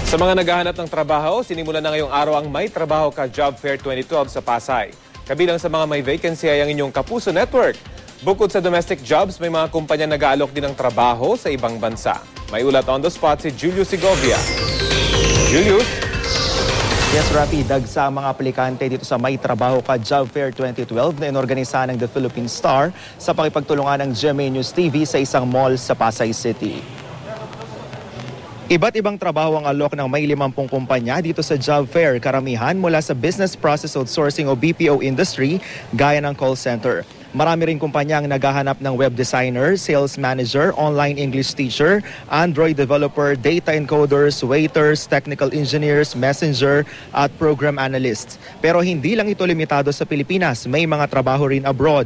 Sa mga naghahanap ng trabaho, sinimulan na ngayong araw ang May Trabaho Ka Job Fair 2012 sa Pasay. Kabilang sa mga may vacancy ay ang inyong Kapuso Network. Bukod sa domestic jobs, may mga kumpanya nag-aalok din ng trabaho sa ibang bansa. May ulat on the spot si Julius Segovia. Julius? Yes, Rafi, dagsa ang mga aplikante dito sa May Trabaho Ka Job Fair 2012 na inorganisa ng The Philippine Star sa pakipagtulungan ng GMA News TV sa isang mall sa Pasay City. Iba't ibang trabaho ang alok ng may 50 kumpanya dito sa job fair, karamihan mula sa business process outsourcing o BPO industry gaya ng call center. Marami rin kumpanya ang naghahanap ng web designer, sales manager, online English teacher, Android developer, data encoders, waiters, technical engineers, messenger at program analysts. Pero hindi lang ito limitado sa Pilipinas, may mga trabaho rin abroad.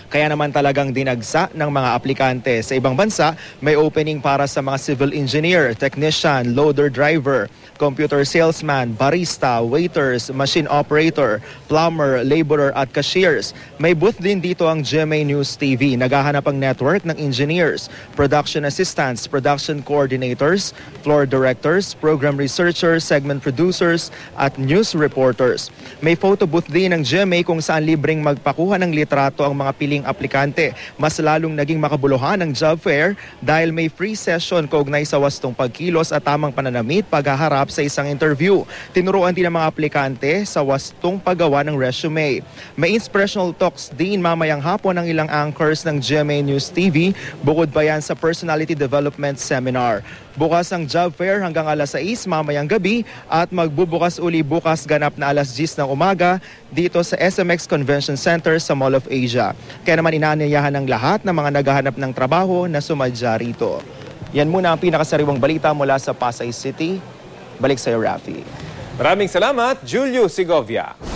Kaya naman talagang dinagsa ng mga aplikante. Sa ibang bansa, may opening para sa mga civil engineer, technician, loader driver, computer salesman, barista, waiters, machine operator, plumber, laborer at cashiers. May booth din dito ang GMA News TV. Naghahanap ang network ng engineers, production assistants, production coordinators, floor directors, program researchers, segment producers at news reporters. May photo booth din ng GMA kung saan libreng magpakuha ng litrato ang mga piling aplikante. Mas lalong naging makabuluhan ang job fair dahil may free session kaugnay sa wastong pagkilos at tamang pananamit paghaharap sa isang interview. Tinuruan din ng mga aplikante sa wastong paggawa ng resume. May inspirational talks din mamayang hapon ng ilang anchors ng GMA News TV, bukod pa yan sa personality development seminar. Bukas ang job fair hanggang alas 6 mamayang gabi at magbubukas uli bukas ganap na alas 10 ng umaga dito sa SMX Convention Center sa Mall of Asia. Kaya naman inaanyayahan ng lahat ng mga naghahanap ng trabaho na sumadya rito. Yan muna ang pinakasariwang balita mula sa Pasay City. Balik sa iyo, Rafi. Maraming salamat, Julius Segovia.